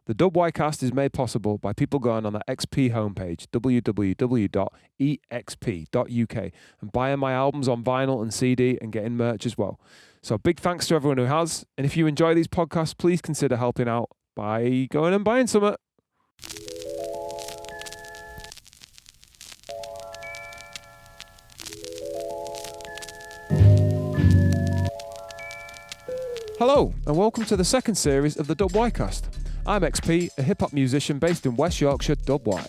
The WYcast is made possible by people going on the ExP homepage, www.exp.uk, and buying my albums on vinyl and CD and getting merch as well. So big thanks to everyone who has. And if you enjoy these podcasts, please consider helping out by going and buying some. Hello, and welcome to the second series of the WYcast. I'm ExP, a hip-hop musician based in West Yorkshire, WY.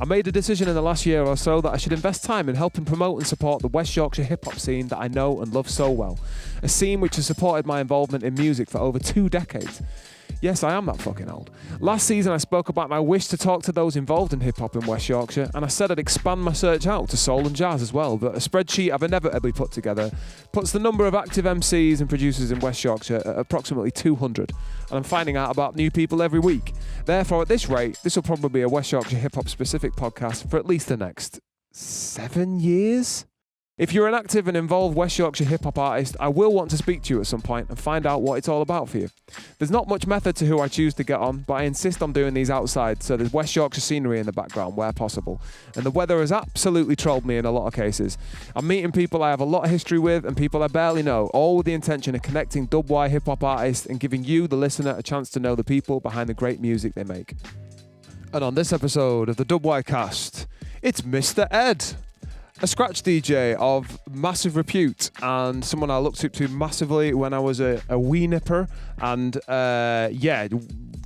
I made a decision in the last year or so that I should invest time in helping promote and support the West Yorkshire hip-hop scene that I know and love so well. A scene which has supported my involvement in music for over 2 decades. Yes, I am that fucking old. Last season I spoke about my wish to talk to those involved in hip-hop in West Yorkshire, and I said I'd expand my search out to soul and jazz as well, but a spreadsheet I've inevitably put together puts the number of active MCs and producers in West Yorkshire at approximately 200, and I'm finding out about new people every week. Therefore, at this rate, this will probably be a West Yorkshire hip-hop specific podcast for at least the next 7 years? If you're an active and involved West Yorkshire hip-hop artist, I will want to speak to you at some point and find out what it's all about for you. There's not much method to who I choose to get on, but I insist on doing these outside, so there's West Yorkshire scenery in the background where possible. And the weather has absolutely trolled me in a lot of cases. I'm meeting people I have a lot of history with and people I barely know, all with the intention of connecting WY hip-hop artists and giving you, the listener, a chance to know the people behind the great music they make. And on this episode of the WYcast, it's Mista Ed. A scratch DJ of massive repute and someone I looked up to massively when I was a wee nipper, and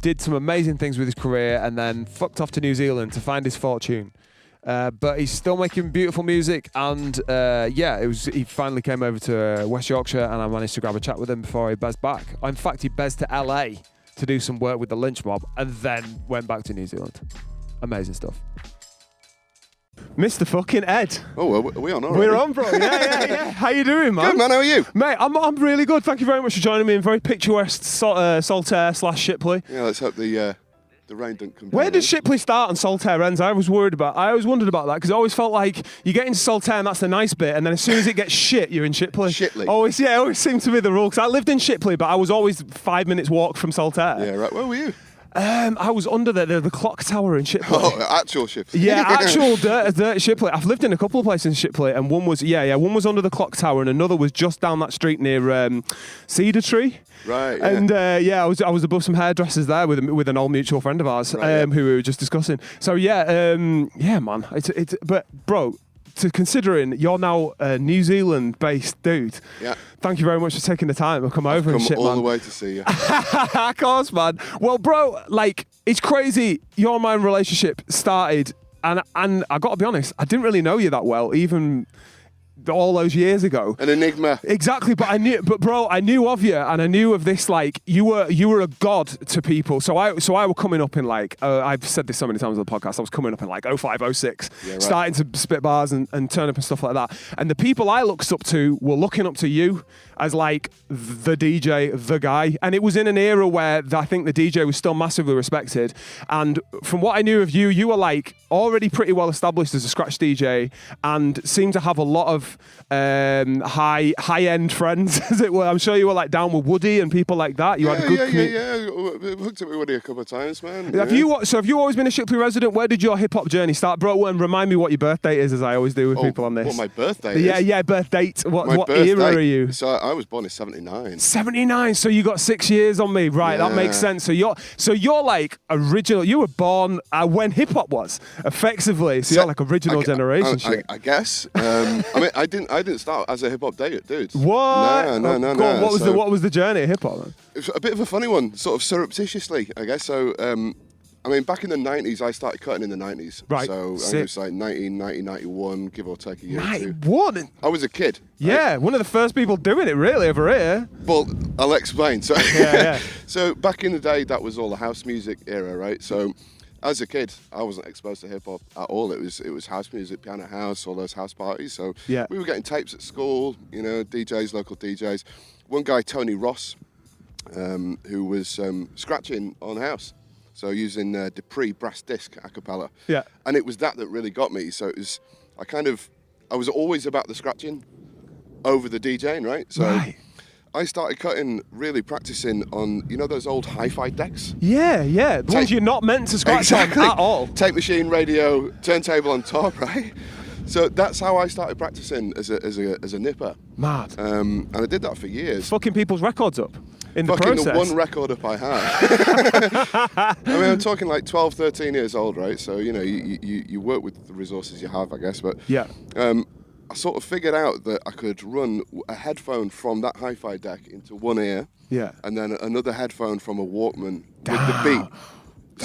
did some amazing things with his career and then fucked off to New Zealand to find his fortune. But he's still making beautiful music, and he finally came over to West Yorkshire, and I managed to grab a chat with him before he bezzed back. In fact, he bezzed to LA to do some work with the Lynch Mob and then went back to New Zealand. Amazing stuff. Mr. fucking Ed. Oh, well, are we on already? We're on, bro. Yeah. How you doing, man? Good, man. How are you? Mate, I'm really good. Thank you very much for joining me in very picturesque Saltaire / Shipley. Yeah, let's hope the rain don't come down. Where does Shipley start and Saltaire ends? I always wondered about that because I always felt like you get into Saltaire and that's the nice bit, and then as soon as it gets shit, you're in Shipley. Shipley. It always seemed to be the rule, because I lived in Shipley, but I was always 5 minutes walk from Saltaire. Yeah, right. Where were you? I was under the clock tower in Shipley. Oh, actual Shipley. Yeah, actual dirt Shipley. I've lived in a couple of places in Shipley, and one was one was under the clock tower, and another was just down that street near Cedar Tree. Right. Yeah. And I was above some hairdressers there with an old mutual friend of ours, who we were just discussing. So man. But bro, considering you're now a New Zealand-based dude, thank you very much for taking the time to come over and shit, man. All the way to see you. Of course, man. Well, bro, it's crazy. Your and my relationship started, and I got to be honest, I didn't really know you that well, even all those years ago. An enigma. Exactly, but I knew of you, and I knew of this, you were a god to people. So I were coming up in I've said this so many times on the podcast, I was coming up in 05, 06, starting to spit bars and turn up and stuff like that. And the people I looked up to were looking up to you as the DJ, the guy. And it was in an era where I think the DJ was still massively respected. And from what I knew of you, you were already pretty well established as a scratch DJ and seemed to have a lot of high-end friends, as it were. I'm sure you were down with Woody and people like that. You had a good community. Yeah. Hooked up with Woody a couple of times, man. Have you always been a Shipley resident? Where did your hip-hop journey start, bro? And remind me what your birth date is, as I always do with people on this. What my birthday is? Yeah, birth date. What era are you? So I was born in 79. 79, so you got 6 years on me. Right, that makes sense. So you're original. You were born when hip-hop was, effectively. So you're original generation shit. I guess. I didn't start as a hip hop dude. What? No. What was the journey of hip hop then? It was a bit of a funny one, sort of surreptitiously, I guess. So, back in the 90s, I started cutting in the 90s. Right. So I was 90, 91, give or take a year or two. 91? I was a kid. Yeah, one of the first people doing it really over here. Well, I'll explain. So, yeah. So back in the day, that was all the house music era, right? So as a kid, I wasn't exposed to hip hop at all. It was house music, piano house, all those house parties. So we were getting tapes at school, DJs, local DJs. One guy, Tony Ross, who was scratching on house. So using Dupree brass disc a cappella. Yeah. And it was that really got me. So it was, I was always about the scratching over the DJing, right? So I started really practicing on, you know, those old hi-fi decks? Yeah, the ones you're not meant to scratch on at all. Tape machine, radio, turntable on top, right? So that's how I started practicing as a nipper. Mad. And I did that for years. Fucking people's records up in the Fucking process. the one record up I had. I mean, I'm talking like 12, 13 years old, right? So, you know, you work with the resources you have, I guess. But yeah. I sort of figured out that I could run a headphone from that hi-fi deck into one ear, and then another headphone from a Walkman with the beat.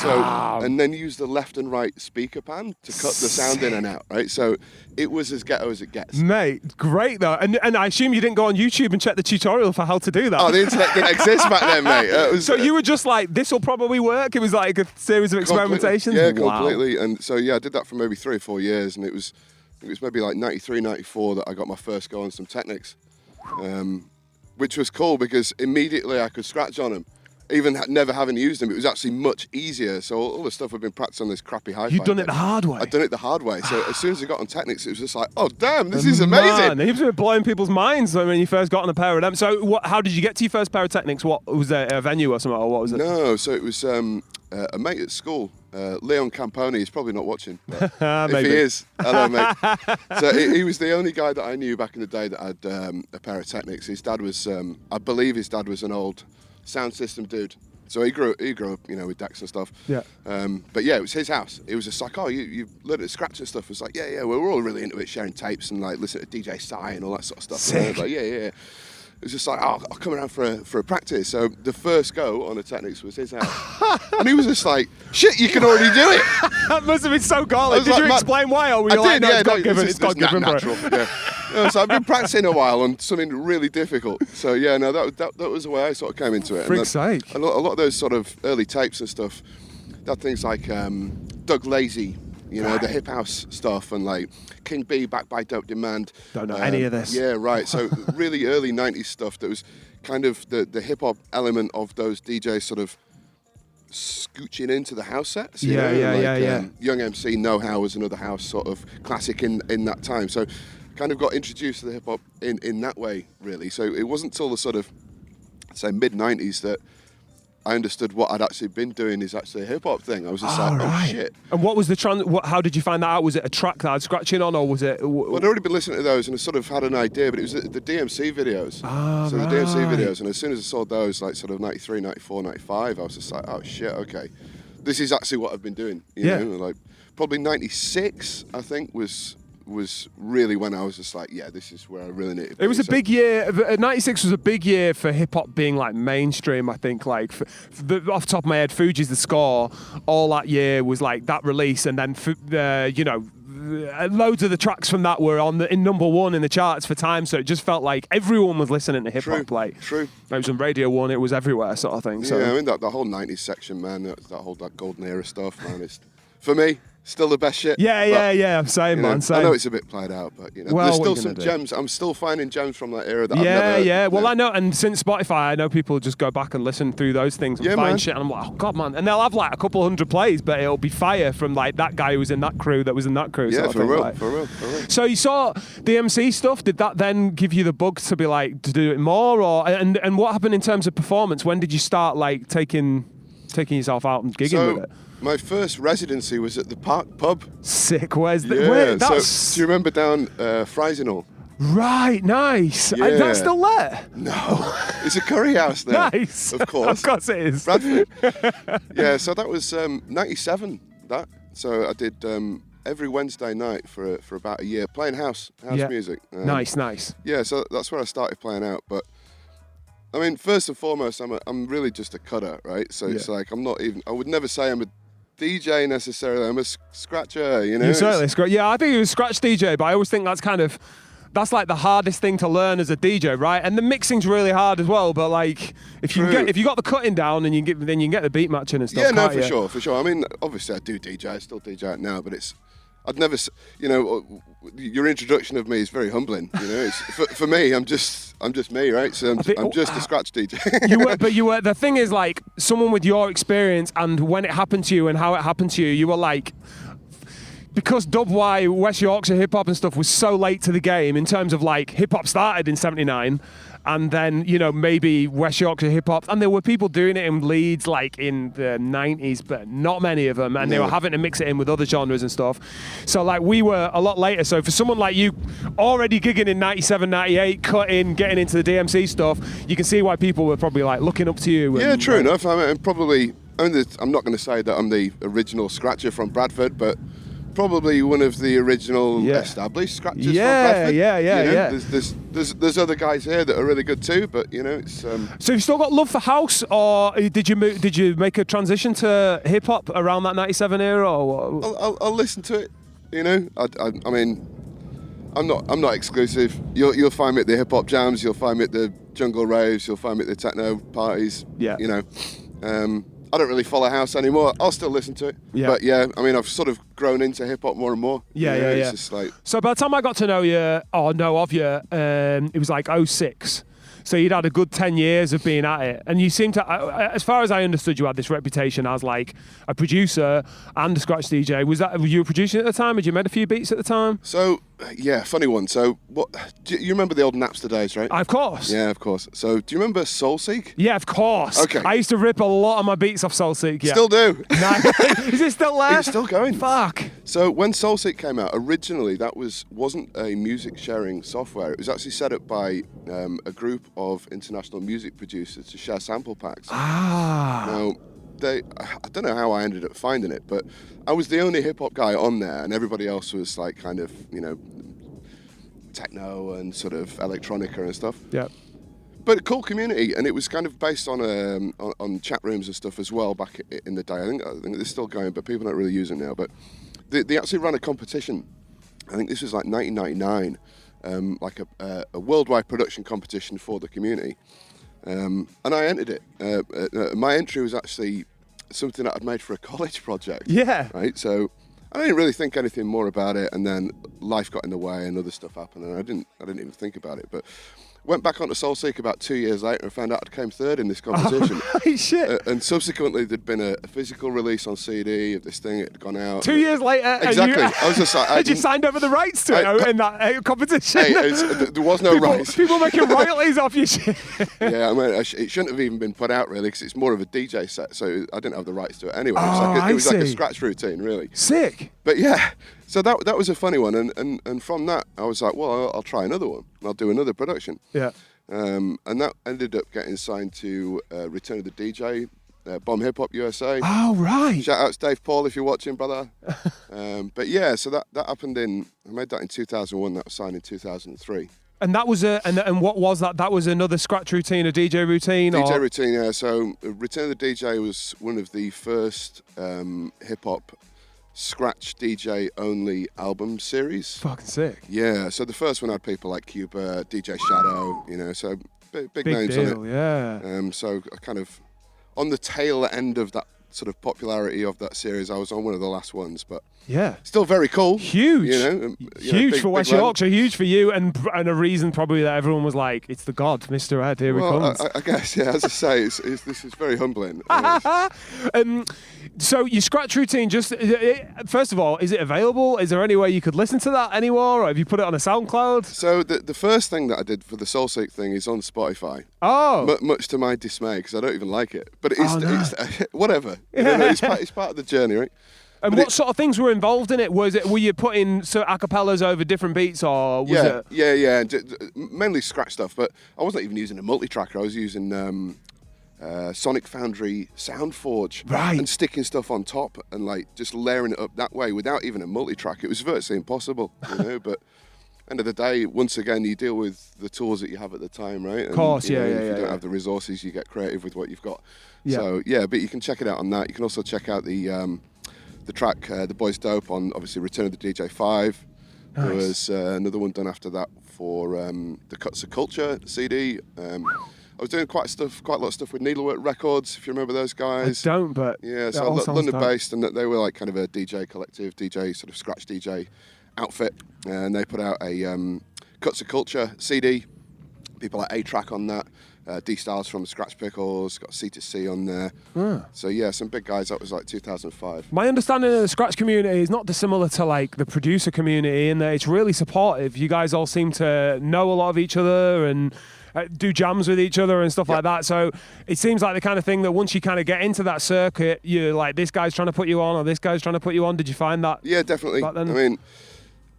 So, and then use the left and right speaker pan to cut the sound in and out, right? So it was as ghetto as it gets. Mate, great though. And I assume you didn't go on YouTube and check the tutorial for how to do that. Oh, the internet didn't exist back then, mate. So you were just like, this will probably work? It was like a series of experimentations? Yeah, completely. And so, yeah, I did that for maybe 3 or 4 years, and it was maybe like 93, 94 that I got my first go on some Technics, which was cool because immediately I could scratch on them. Even never having used them, it was actually much easier. So all the stuff I've been practicing on this crappy hi-fi. You'd done it the hard way. I'd done it the hard way. So as soon as I got on Technics, it was just like, oh damn, this is amazing. You've been blowing people's minds when you first got on a pair of them. So how did you get to your first pair of Technics? What was there, a venue or something, or what was it? No, so it was a mate at school, Leon Camponi. He's probably not watching. But if he is, hello mate. So he was the only guy that I knew back in the day that had a pair of Technics. His dad was, I believe his dad was an old sound system dude. So he grew up, you know, with decks and stuff. Yeah. But yeah, it was his house. It was just like, oh, you learned to scratch and stuff. It was like, yeah, we're all really into it, sharing tapes and like listening to DJ Sai and all that sort of stuff. Sick. And I was like, yeah. It was just like, oh, I'll come around for a practice. So the first go on the Technics was his house. And he was just like, shit, you can already do it. That must have been so garlic. Did you explain why? Or were you like, no, it's God given, natural. Yeah. So I've been practicing a while on something really difficult. So yeah, no, that was the way I sort of came into it. Frick's sake. A lot of those sort of early tapes and stuff, that things like Doug Lazy, you know, the hip house stuff, and like King B, Back by Dope Demand. Don't know any of this. Yeah, right. So really early 90s stuff that was kind of the hip hop element of those DJs sort of scooching into the house sets. Yeah. Young MC Know How was another house sort of classic in that time. So kind of got introduced to the hip hop in that way, really. So it wasn't till the sort of, say, mid-90s that I understood what I'd actually been doing is actually a hip hop thing. I was just oh shit. And what was how did you find that out? Was it a track that I was scratching on, or was it? Well, I'd already been listening to those and I sort of had an idea, but it was the DMC videos. The DMC videos, and as soon as I saw those, like sort of 93, 94, 95, I was just like, oh shit, okay. This is actually what I've been doing. You know, like probably 96, I think, was really when I was just like, yeah, this is where I really need to be. It was a big year. 96 was a big year for hip-hop being like mainstream, I think. Like, off the top of my head, Fuji's The Score, all that year was like that release, and then, you know, loads of the tracks from that were in number one in the charts for time, so it just felt like everyone was listening to hip-hop. True. It was on Radio 1, it was everywhere sort of thing. So. Yeah, I mean, that whole 90s section, man, that golden era stuff, man, it's, for me, still the best shit. Yeah. Same, man. Same. I know it's a bit played out, but you know, there's still some gems. I'm still finding gems from that era that I've never heard. Well, I know, and since Spotify, I know people just go back and listen through those things and find shit, and I'm like, oh god, man, and they'll have like a couple hundred plays, but it'll be fire from like that guy who was in that crew that was in that crew. Yeah, for real. So you saw the MC stuff. Did that then give you the bug to be like to do it more, or and what happened in terms of performance? When did you start like taking yourself out and gigging with it? My first residency was at the Park Pub. Sick. Where's the? So, do you remember down Frisenhall? Right, nice. Yeah. That's still there? No, it's a curry house now. Nice. Of course. Of course it is. Bradford. Yeah, so that was 97, that. So I did every Wednesday night for about a year, playing house music. Nice. Yeah, so that's where I started playing out, but I mean, first and foremost, I'm really just a cutter, right? So it's like, I would never say I'm a DJ necessarily, I'm a scratcher, you know? You certainly scratch. Yeah, I think you was scratch DJ, but I always think that's like the hardest thing to learn as a DJ, right? And the mixing's really hard as well, but like if you got the cutting down, then you can get the beat matching and stuff. Yeah, no, for sure. I mean, obviously I do DJ, I still DJ it now, but I'd never, you know, your introduction of me is very humbling. You know, it's for me. I'm just me, right? So I'm just a scratch DJ. you were. The thing is, like, someone with your experience and when it happened to you and how it happened to you, you were like, because West Yorkshire hip hop and stuff was so late to the game in terms of like hip hop started in '79. and then, you know, maybe West Yorkshire hip hop. And there were people doing it in Leeds like in the 90s, but not many of them. And they were having to mix it in with other genres and stuff. So like we were a lot later. So for someone like you already gigging in 97, 98, cutting, getting into the DMC stuff, you can see why people were probably like looking up to you. Yeah, true enough. I mean, probably, I'm not going to say that I'm the original scratcher from Bradford, but probably one of the original established scratchers from Bradford. Yeah. There's other guys here that are really good too, but you know, it's. So you've still got love for house, or did you make a transition to hip hop around that 97 era? Or I'll listen to it. You know, I mean, I'm not exclusive. You'll find me at the hip hop jams. You'll find me at the jungle raves. You'll find me at the techno parties. Yeah. You know. I don't really follow house anymore. I'll still listen to it. Yeah. But yeah, I mean, I've sort of grown into hip hop more and more. Yeah. It's just like. So by the time I got to know you, or know of you, it was like 06. So you'd had a good 10 years of being at it. And you seem to, as far as I understood, you had this reputation as like a producer and a scratch DJ. Were you a producer at the time? Had you made a few beats at the time? So, yeah, funny one. So, you remember the old Napster days, right? Of course. Yeah, of course. So, do you remember Soulseek? Yeah, of course. Okay. I used to rip a lot of my beats off Soulseek, yeah. Still do. Is it still there? It's still going. Fuck. So, when Soulseek came out, originally that wasn't a music sharing software. It was actually set up by a group of international music producers to share sample packs. Now, I don't know how I ended up finding it, but I was the only hip hop guy on there, and everybody else was like kind of, you know, techno and sort of electronica and stuff. Yeah. But a cool community, and it was kind of based on chat rooms and stuff as well back in the day. I think they're still going, but people don't really use them now. But they actually ran a competition. I think this was like 1999, like a worldwide production competition for the community. And I entered it. My entry was actually something that I'd made for a college project. Yeah. Right. So I didn't really think anything more about it, and then life got in the way, and other stuff happened, and I didn't even think about it. But went back onto Soulseek about 2 years later and found out I came third in this competition. Oh, right, shit. And subsequently, there'd been a physical release on CD of this thing. It had gone out. 2 years later. Exactly. I was just like, had you signed over the rights to it in that competition? Hey, there was no rights. People making royalties off your shit. Yeah, I mean, it shouldn't have even been put out really, because it's more of a DJ set, so I didn't have the rights to it anyway. Oh, it was like a scratch routine, really. Sick. But yeah, so that was a funny one, and from that I was like, well, I'll try another one. I'll do another production. Yeah. And that ended up getting signed to Return of the DJ, Bomb Hip Hop USA. Oh, right. Shout out to Dave Paul if you're watching, brother. But yeah, so that happened I made that in 2001. That was signed in 2003. And that was and what was that? That was another scratch routine, a DJ routine? DJ routine, yeah. So Return of the DJ was one of the first hip hop scratch DJ only album series. Fucking sick. Yeah, so the first one had people like Cuba, DJ Shadow, you know, so big names deal, on it. Yeah. So I kind of on the tail end of that sort of popularity of that series, I was on one of the last ones, but yeah, still very cool. Huge, you know, huge for West Yorkshire, huge for you, and a reason probably that everyone was like, "It's the God, Mr. Ed, here he comes." I guess, yeah. As I say, this is very humbling. So your scratch routine, just first of all, is it available? Is there any way you could listen to that anymore, or have you put it on a SoundCloud? So the first thing that I did for the Soulseek thing is on Spotify. Oh, much to my dismay, because I don't even like it. But it's whatever. Yeah. It's part of the journey, right? And what sort of things were involved in it? Were you putting acapellas over different beats, or was it? Yeah. Mainly scratch stuff, but I wasn't even using a multi-tracker. I was using Sonic Foundry SoundForge, right, and sticking stuff on top and like just layering it up that way without even a multi-track. It was virtually impossible, you know. But end of the day, once again, you deal with the tools that you have at the time, right? Of course, and, if you don't have the resources, you get creative with what you've got. Yeah. So yeah, but you can check it out on that. You can also check out the track The Boy's Dope on obviously Return of the DJ 5. Nice. There was another one done after that for the Cuts of Culture CD. I was doing quite a lot of stuff with Needlework Records, if you remember those guys. I don't, but yeah, so London-based, and they were like kind of a DJ collective, DJ sort of scratch DJ outfit, and they put out a Cuts of Culture CD. People like A-Track on that. D Styles from Scratch Pickles, got C2C on there. So yeah, some big guys. That was like 2005. My understanding of the scratch community is not dissimilar to like the producer community in that it's really supportive. You guys all seem to know a lot of each other, and do jams with each other and stuff like that. So it seems like the kind of thing that once you kind of get into that circuit, you're like, this guy's trying to put you on, or this guy's trying to put you on. Did you find that? Yeah, definitely. I mean,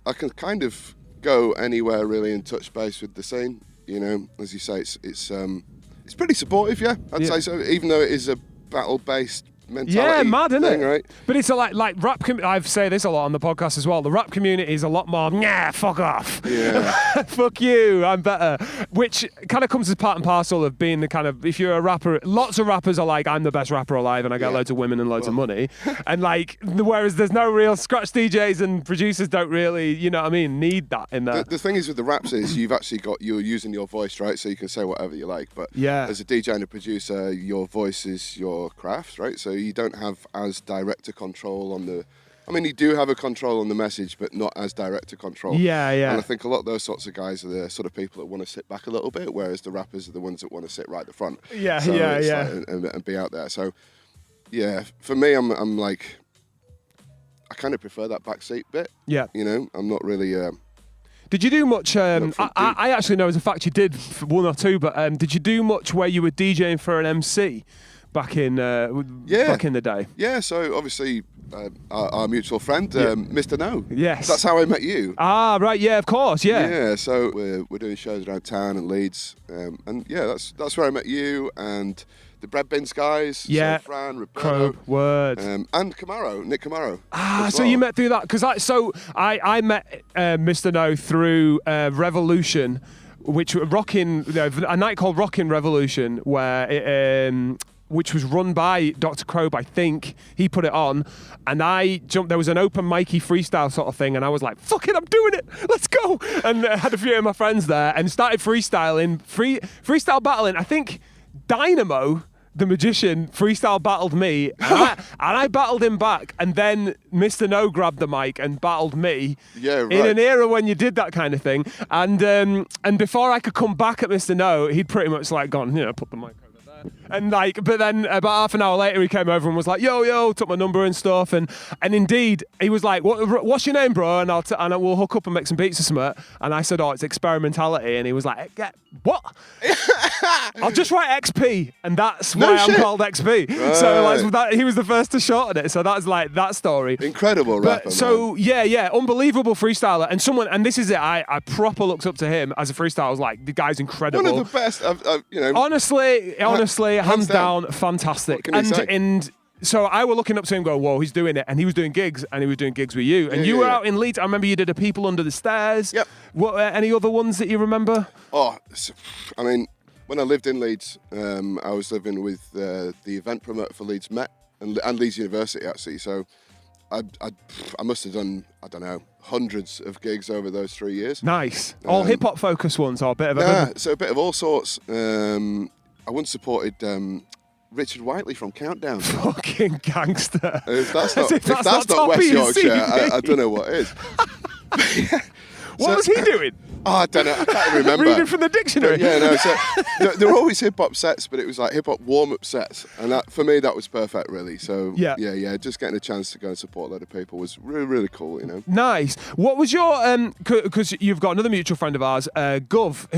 I can kind of go anywhere really and touch base with the scene. You know, as you say, it's pretty supportive. Yeah, I'd say so. Even though it is a battle-based mentality. Yeah, mad, isn't it? Right? But it's like rap. I say this a lot on the podcast as well. The rap community is a lot more. Nah, fuck off. Yeah. Fuck you. I'm better. Which kind of comes as part and parcel of being the kind of, if you're a rapper, lots of rappers are like, I'm the best rapper alive, and I get loads of women and loads of money. And like, whereas there's no real scratch DJs and producers don't really, you know what I mean, need that in there. The thing is with the raps is you're using your voice, right? So you can say whatever you like. But as a DJ and a producer, your voice is your craft, right? So you don't have as direct a control on the... I mean, you do have a control on the message, but not as direct a control. Yeah. And I think a lot of those sorts of guys are the sort of people that want to sit back a little bit, whereas the rappers are the ones that want to sit right at the front. Yeah. Like, and be out there. So, yeah, for me, I'm like... I kind of prefer that backseat bit. Yeah. You know, I'm not really... Did you do much? I actually know as a fact you did one or two, but did you do much where you were DJing for an MC back in the day? Yeah, so obviously our mutual friend, Mr. No. Yes. That's how I met you. Ah, right, yeah, of course, yeah. Yeah, so we're doing shows around town and Leeds, and yeah, that's where I met you and the Bread Bins guys, yeah, so Fran, Roberto, Word, and Camaro, Nick Camaro. So you met through that, because I met Mr. No through Revolution, which a night called Rockin' Revolution, where which was run by Dr. Crobe, I think. He put it on, and I jumped. There was an open micy freestyle sort of thing, and I was like, fuck it, I'm doing it, let's go. And I had a few of my friends there, and started freestyle battling. I think Dynamo, the magician, freestyle battled me, and I battled him back, and then Mr. No grabbed the mic and battled me. Yeah, right. In an era when you did that kind of thing, and before I could come back at Mr. No, he'd pretty much like gone, put the mic over there, and like, but then about half an hour later he came over and was like, yo, took my number and stuff, and indeed he was like, what's your name, bro? And we'll hook up and make some beats or something. And I said, it's experimentality, and he was like, what? I'll just write XP, and that's why I'm called XP. Right. So he was the first to shorten it. So that's like that story. Incredible rapper. So man. Unbelievable freestyler, and this is it. I proper looked up to him as a freestyler. I was like, the guy's incredible. One of the best. Honestly, hands down, fantastic. And so I was looking up to him, going, whoa, he's doing it, and he was doing gigs, with you, and you were out in Leeds. I remember you did a People Under the Stairs. Yep. What? Any other ones that you remember? I mean, when I lived in Leeds, I was living with the event promoter for Leeds Met and Leeds University, actually. So I must have done, I don't know, hundreds of gigs over those 3 years. Nice. All hip-hop focused ones, or a bit of everything? So a bit of all sorts. I once supported Richard Whiteley from Countdown. Fucking gangster. If that's not West Yorkshire, I don't know what is. What was he doing? I don't know. I can't remember. Reading from the dictionary. So there were always hip hop sets, but it was like hip hop warm up sets, and that, for me, that was perfect, really. So yeah. Just getting a chance to go and support a lot of people was really, really cool. Nice. What was your because you've got another mutual friend of ours, Gov,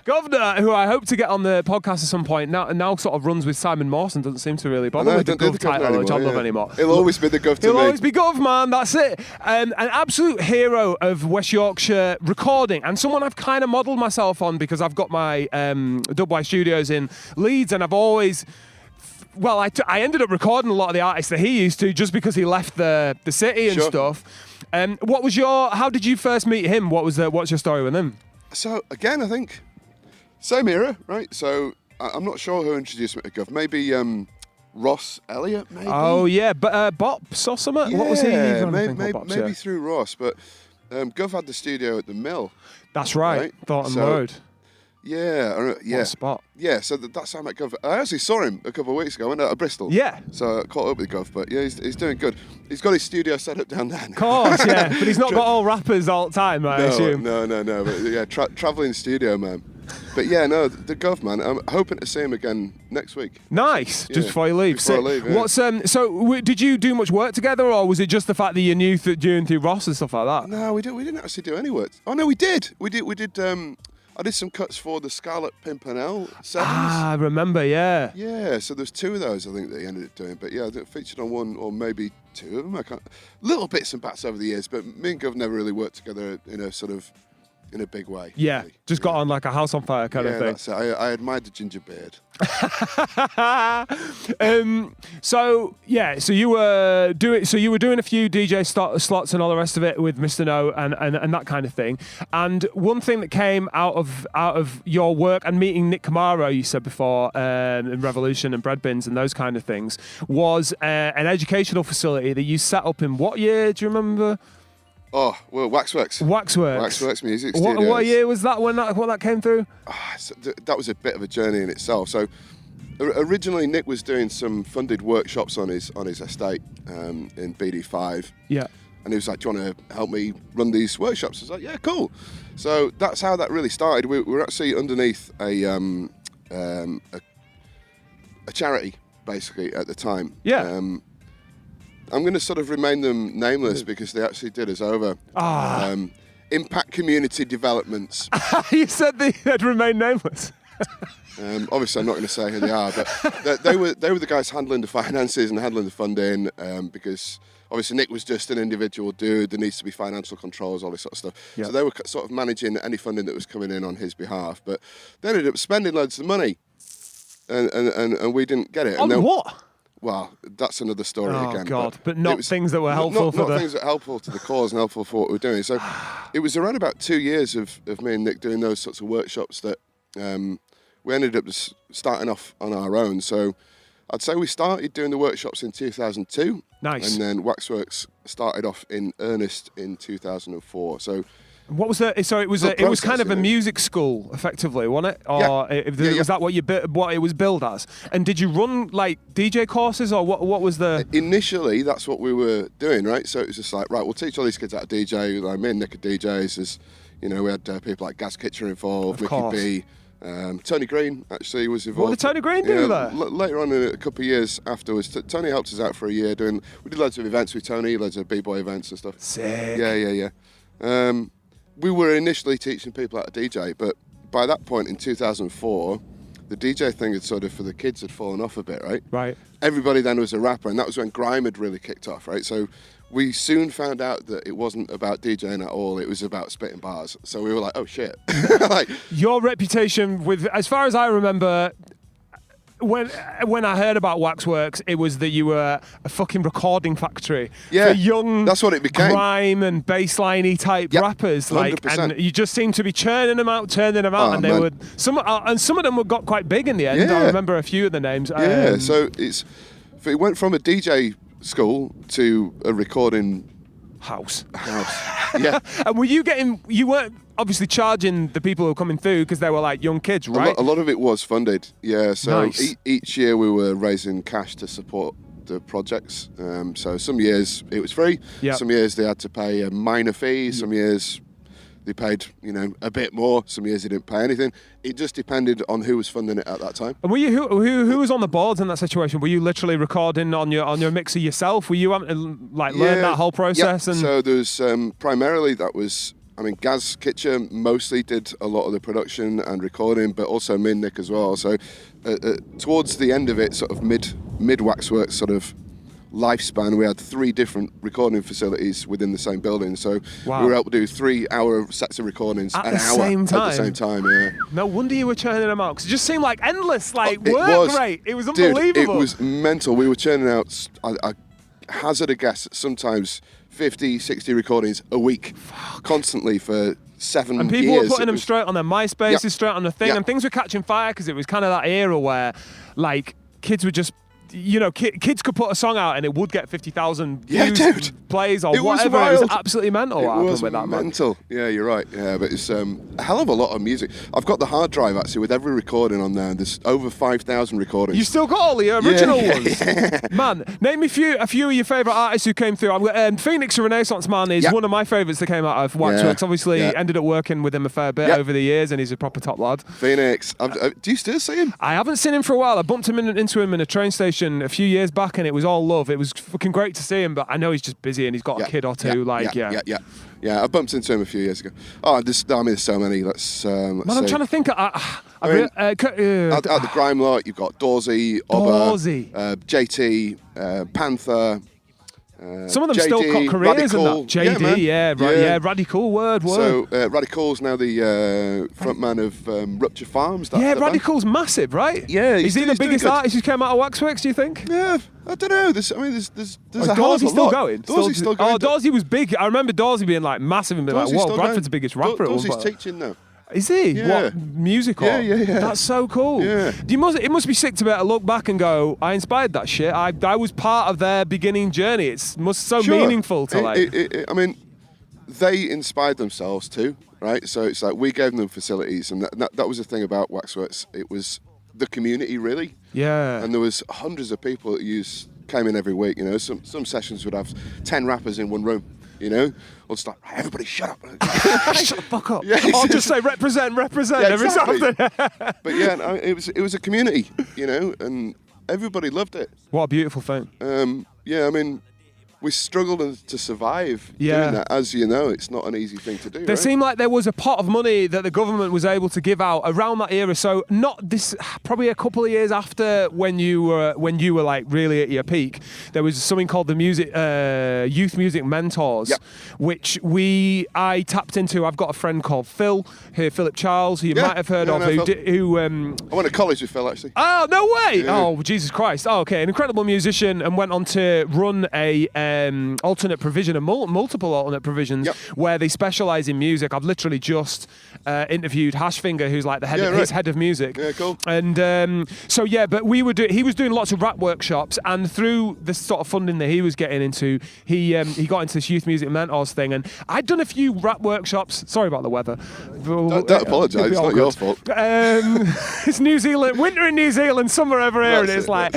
Governor, who I hope to get on the podcast at some point. Now sort of runs with Simon Mawson. Doesn't seem to really bother with the Gov title, which I love anymore. He'll always be the Gov to me. He'll always be Gov, man. That's it. An absolute hero of West Yorkshire recording, and someone I've kind of modelled myself on, because I've got my WY studios in Leeds, and I've always... Well, I ended up recording a lot of the artists that he used to, just because he left the city and stuff. How did you first meet him? What's your story with him? So again, I think same era, right? So I'm not sure who introduced me to Gov. Maybe Ross Elliott, maybe. Oh yeah, but Bops or something. Yeah, what was he? Maybe through Ross, but Gov had the studio at the Mill. That's right. Thornton Road. Yeah. What a spot. Yeah, so that's how I met Gov. I actually saw him a couple of weeks ago. I went out to Bristol. Yeah. So I caught up with Gov, but yeah, he's doing good. He's got his studio set up down there. Of course, yeah. But he's not got all rappers all the time, I assume. No. But yeah, travelling studio, man. But yeah, no, the Gov, man. I'm hoping to see him again next week. Nice. Just before you leave. Yeah. What's so did you do much work together, or was it just the fact that you knew through Ross and stuff like that? No, we didn't actually do any work. Oh no, we did. We did. I did some cuts for the Scarlet Pimpernel 7s. I remember, yeah. Yeah, so there's 2 of those I think that he ended up doing. But yeah, I featured on 1 or maybe 2 of them. I can't, little bits and bats over the years, but me and Gov never really worked together in a sort of, in a big way. Yeah, really. just got on like a house on fire kind of thing. That's it. I admired the ginger beard. So you were doing a few DJ slots and all the rest of it with Mr. No and that kind of thing. And one thing that came out of your work and meeting Nick Camaro, you said before, in Revolution and Bread Bins and those kind of things, was an educational facility that you set up in what year? Do you remember? Oh, well, Waxworks. Waxworks Music Studios. What year was that when that came through? So that was a bit of a journey in itself. So originally Nick was doing some funded workshops on his estate in BD5. Yeah. And he was like, do you want to help me run these workshops? I was like, yeah, cool. So that's how that really started. We were actually underneath a charity, basically, at the time. Yeah. I'm going to sort of remain them nameless because they actually did us over. Impact Community Developments. You said they'd remain nameless. Obviously, I'm not going to say who they are, but they were the guys handling the finances and handling the funding because obviously Nick was just an individual dude. There needs to be financial controls, all this sort of stuff. Yep. So they were sort of managing any funding that was coming in on his behalf, but they ended up spending loads of money, and we didn't get it. On what? Well, that's another story again. Oh, God. But not things that were helpful not things that were helpful to the cause and helpful for what we were doing. So it was around about 2 years of me and Nick doing those sorts of workshops that we ended up just starting off on our own. So I'd say we started doing the workshops in 2002. Nice. And then Waxworks started off in earnest in 2004. So... What was that? So it was kind of a music school, effectively, wasn't it? Or was that what it was billed as? And did you run like DJ courses, or what was the? Initially, that's what we were doing, right? So it was just like, right, we'll teach all these kids how to DJ. Like me and Nick are DJs. As you know, we had people like Gaz Kitcha involved, Mickey B, Tony Green actually was involved. What did Tony Green do there? Later on, in a couple of years afterwards, Tony helped us out for a year doing. We did loads of events with Tony, loads of b-boy events and stuff. Sick. Yeah. We were initially teaching people how to DJ, but by that point in 2004, the DJ thing had sort of, for the kids, had fallen off a bit, right? Right. Everybody then was a rapper, and that was when grime had really kicked off, right? So we soon found out that it wasn't about DJing at all, it was about spitting bars. So we were like, oh shit. Like, your reputation with, as far as I remember, when I heard about Waxworks, it was that you were a fucking recording factory for young, that's what it became. Grime and bassliney type rappers, 100%. And you just seemed to be churning them out, and they would some of them got quite big in the end. I remember a few of the names. So it went from a DJ school to a recording house. Yeah. And you weren't obviously charging the people who were coming through because they were like young kids, right? A lot of it was funded, yeah. So nice. Each year we were raising cash to support the projects. So some years it was free. Yep. Some years they had to pay a minor fee. Some years they paid, a bit more. Some years they didn't pay anything. It just depended on who was funding it at that time. And were you who was on the boards in that situation? Were you literally recording on your mixer yourself? Were you having to learn that whole process? Yeah. So there's primarily that was. Gaz Kitcha mostly did a lot of the production and recording, but also me and Nick as well. So towards the end of it, sort of mid Waxworks sort of lifespan, we had 3 different recording facilities within the same building. So we were able to do 3-hour sets of recordings at the same time. Yeah. No wonder you were churning them out, because it just seemed like endless work rate. It was unbelievable. Dude, it was mental. We were churning out, I hazard a guess, sometimes 50, 60 recordings a week, constantly for 7 years. And people were putting them straight on their MySpaces, straight on the thing, and things were catching fire because it was kind of that era where, kids were just, kids could put a song out and it would get 50,000 views, plays, or whatever. It was absolutely mental. It was mental. Yeah, you're right. Yeah, but it's a hell of a lot of music. I've got the hard drive actually with every recording on there. There's over 5,000 recordings. You still got all the original ones? Yeah. Man, name me a few of your favourite artists who came through. Phoenix Renaissance Man is one of my favourites that came out of Waxworks. Obviously, ended up working with him a fair bit over the years, and he's a proper top lad. Phoenix. Do you still see him? I haven't seen him for a while. I bumped into him in a train station musician a few years back, and it was all love. It was fucking great to see him, but I know he's just busy and he's got a kid or two. Yeah, I bumped into him a few years ago. Oh, there's so many. Let's I'm trying to think. At the grime lot, you've got Dorsey, Obba, JT, Panther. Some of them JD, still got careers in that. JD, Radical word. So Radical's now the frontman of Rupture Farms. Radical's massive, right? Yeah, is he the biggest artist who's came out of Waxworks? Do you think? Yeah, I don't know. There's a hell of Dorsey a still lot. going? Dorsey's still going. Oh, Dorsey was big. I remember Dorsey being like massive and being like, "Whoa, Bradford's the biggest rapper." Dorsey's teaching now. Is he? Yeah. What, music? Yeah. That's so cool. Yeah. It must be sick to be able to look back and go, I inspired that shit. I was part of their beginning journey. It's meaningful to I mean, they inspired themselves too, right? So it's like we gave them facilities, and that was the thing about Waxworks. It was the community, really. Yeah. And there was hundreds of people that came in every week. You know, some sessions would have 10 rappers in one room. You know, or just like, everybody shut up. Shut the fuck up. Yeah, I'll just say represent every something. But yeah, it was a community, you know, and everybody loved it. What a beautiful thing. I mean, we struggled to survive doing that. As you know, it's not an easy thing to do. There seemed like there was a pot of money that the government was able to give out around that era. So probably a couple of years after when you were like really at your peak, there was something called the Youth Music Mentors, which I tapped into. I've got a friend called Philip Charles, who you might have heard of. Who I went to college with Phil, actually. Oh, no way! Yeah. Oh, Jesus Christ! Oh, okay, an incredible musician, and went on to run a alternate provision and multiple alternate provisions where they specialise in music. I've literally just interviewed Hashfinger, who's like the head of music. Yeah, cool. And but he was doing lots of rap workshops, and through the sort of funding that he was getting into, he got into this Youth Music Mentors thing. And I'd done a few rap workshops. Sorry about the weather. Don't apologise. It's not your fault. It's New Zealand, winter in New Zealand, summer over here, and it's like.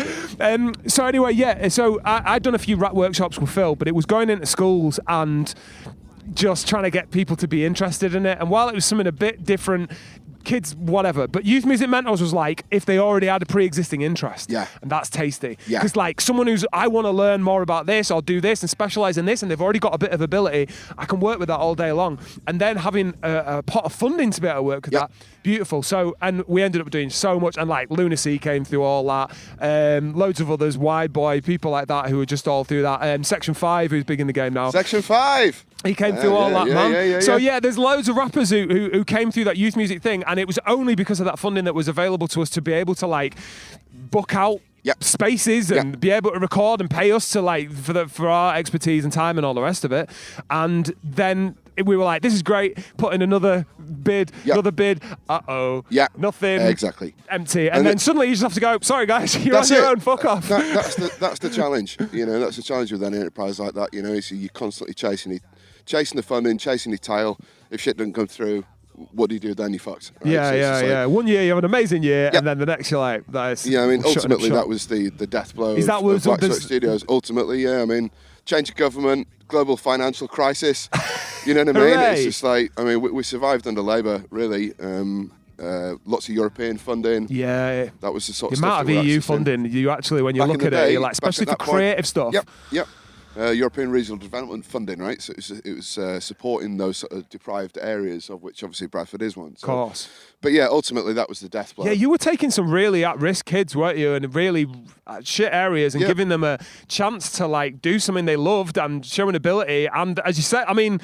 So anyway, so I'd done a few rap workshops with Phil, but it was going into schools and just trying to get people to be interested in it. And while it was something a bit different, kids, whatever, but Youth Music Mentors was like if they already had a pre-existing interest. Yeah. And that's tasty. Yeah. Because like someone I want to learn more about this or do this and specialise in this, and they've already got a bit of ability, I can work with that all day long. And then having a pot of funding to be able to work with that, beautiful. So, and we ended up doing so much, and like Lunacy came through all that, loads of others, Wide Boy, people like that who were just all through that. Section 5, who's big in the game now. Section 5! He came through all that, man. So there's loads of rappers who came through that youth music thing, and it was only because of that funding that was available to us to be able to like book out spaces and be able to record and pay us to like for our expertise and time and all the rest of it. And then we were like, this is great. Put in another bid, another bid. Nothing. Exactly. Empty. And then suddenly you just have to go, sorry guys, you're on your own, fuck off. That's the challenge. You know, that's the challenge with any enterprise like that. You know, you're constantly chasing the funding, chasing the tail. If shit doesn't come through, what do you do then? You fucked. Right? Yeah. 1 year you have an amazing year, and then the next you're like, that's. Yeah, I mean, ultimately that was the death blow of Waxworks Studios. Ultimately, yeah, I mean, change of government, global financial crisis. You know what I mean? It's just like, I mean, we survived under Labour, really. Lots of European funding. Yeah. That was the sort of stuff. The amount of EU funding, you actually, when you look at it, you're like, especially for creative stuff. Yep. European Regional Development Funding, right? So it was supporting those sort of deprived areas, of which obviously Bradford is one. So. Of course. But yeah, ultimately that was the death blow. Yeah, you were taking some really at-risk kids, weren't you, in really shit areas and giving them a chance to like do something they loved and showing ability. And as you said, I mean,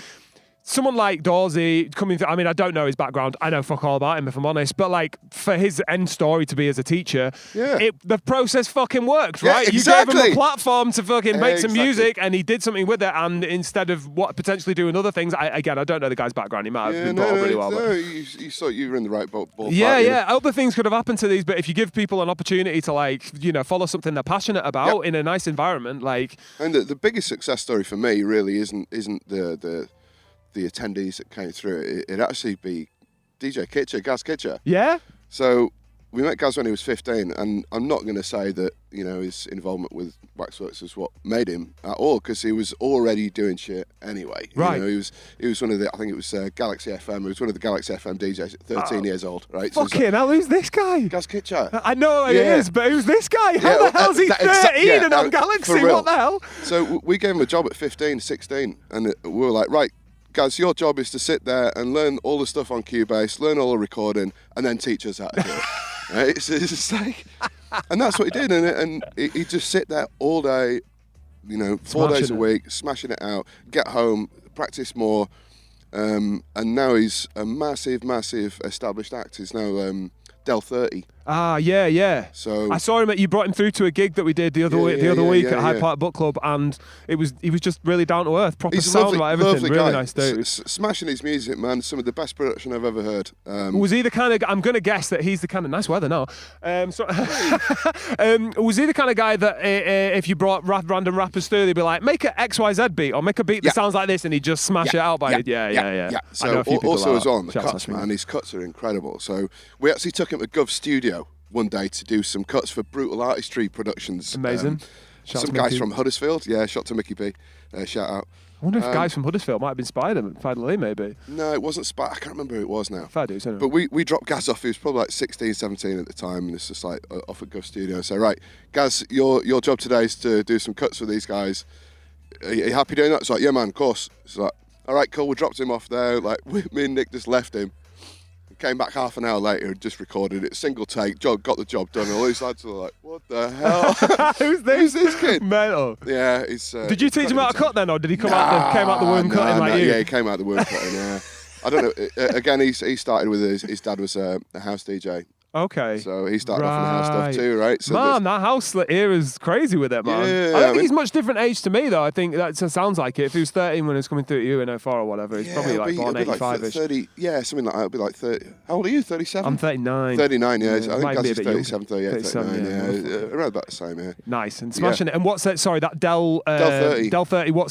someone like Dorsey coming through, I mean, I don't know his background. I know fuck all about him, if I'm honest. But, like, for his end story to be as a teacher, the process fucking worked, right? Yeah, exactly. You gave him a platform to fucking make some music, and he did something with it. And instead of potentially doing other things, I don't know the guy's background. He might have been brought up really well. No, you thought you were in the right ball. Yeah. Other things could have happened to these, but if you give people an opportunity to, like, you know, follow something they're passionate about in a nice environment, like... And the biggest success story for me really isn't the attendees that came through. It'd actually be DJ Kitcha, Gaz Kitcha. Yeah? So we met Gaz when he was 15, and I'm not going to say that his involvement with Waxworks is what made him at all, because he was already doing shit anyway. Right. He was one of the, I think it was Galaxy FM. He was one of the Galaxy FM DJs at 13 years old. Right. Fucking hell, who's this guy? Gaz Kitcha. I know he is, but who's this guy? How the hell's he 13 and on Galaxy? What the hell? So we gave him a job at 15, 16, and we were like, right, Gaz, your job is to sit there and learn all the stuff on Cubase, learn all the recording, and then teach us how to do it. Right? So it's just like, and that's what he did, and he just sit there all day, 4 days a week, smashing it out, get home, practice more, and now he's a massive established act. He's now Del 30. Ah, yeah. So I saw him. You brought him through to a gig that we did the other week at Hyde Park Book Club, and he was just really down to earth, proper sound about everything. Really guy. Nice dude. Smashing his music, man. Some of the best production I've ever heard. Was he the kind of? I'm going to guess that he's the kind of nice weather now. Was he the kind of guy that if you brought random rappers through, they'd be like, make an XYZ beat or make a beat that sounds like this, and he'd just smash it out by it. Yeah. So also as on the cuts, man. His cuts are incredible. So we actually took him to Gov Studio one day to do some cuts for Brutal Artistry Productions. Amazing. Some guys from Huddersfield. Yeah, shout to Mickey B. Shout out. I wonder if guys from Huddersfield might have been Spider Lee, maybe. No, it wasn't Spider. I can't remember who it was now. Fair dues, anyway. But we dropped Gaz off. He was probably like 16, 17 at the time, and it's just like off at Gov Studio. So, right, Gaz, your job today is to do some cuts for these guys. Are you happy doing that? It's like, yeah, man, of course. It's like, all right, cool. We dropped him off there. Like, me and Nick just left him. Came back half an hour later and just recorded it, single take, got the job done. And all these lads were like, what the hell? Who's this? Who's this kid? Mental. Yeah, he's... did you teach him how to cut then, or did he came out the womb cutting like you? Yeah, he came out the womb cutting, yeah. I don't know. Again, he started with his dad was a house DJ. Okay. So he started off on the house stuff too, right? So man, that house era's crazy with it, man. Yeah, I don't think he's much different age to me, though. I think that sounds like it. If he was 13 when he was coming through to you in 04 or whatever, he's probably like born 85-ish. 30, yeah, something like that. It'll be like 30. How old are you, 37? I'm 39. 39, yeah. I think Gaz is 37, 38, 39, yeah. Around about the same, yeah. Nice, and smashing it. And what's that? Sorry, that Del 30. Del 30, what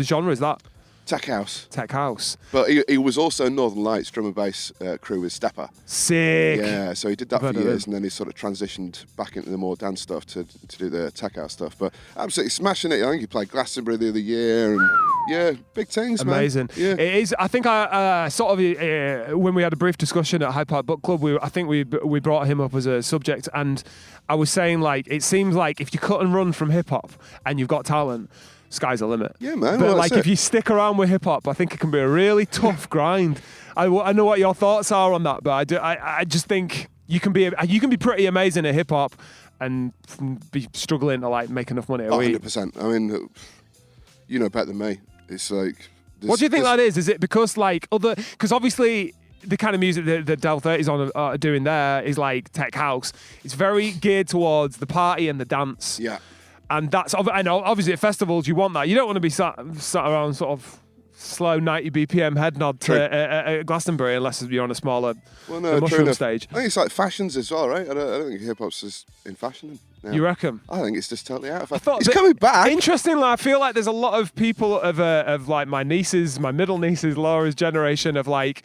genre is that? Tech house. Tech house. But he was also Northern Lights drum and bass crew with Stepper. Sick. Yeah, so he did that for years, and then he sort of transitioned back into the more dance stuff to do the tech house stuff. But absolutely smashing it. I think he played Glastonbury the other year, and yeah, big things, amazing. Man. Yeah. It is. I think I sort of when we had a brief discussion at Hyde Park Book Club, I think we brought him up as a subject, and I was saying like it seems like if you cut and run from hip hop and you've got talent, sky's the limit. Yeah, man. But like if you stick around with hip hop, I think it can be a really tough grind. I know what your thoughts are on that, but I just think you can be pretty amazing at hip hop and be struggling to like make enough money a week. 100%. I mean, you know better than me. It's like. What do you think that is? Is it because like because obviously the kind of music that Del 30's are doing there is like tech house. It's very geared towards the party and the dance. Yeah. And that's, I know, obviously at festivals you want that. You don't want to be sat around sort of slow 90 BPM head nod to Glastonbury unless you're on a smaller mushroom stage. I think it's like fashions as well, right? I don't think hip hop's just in fashion now. You reckon? I think it's just totally out of fashion. It's coming back. Interestingly, I feel like there's a lot of people of like my middle nieces, Laura's generation of like,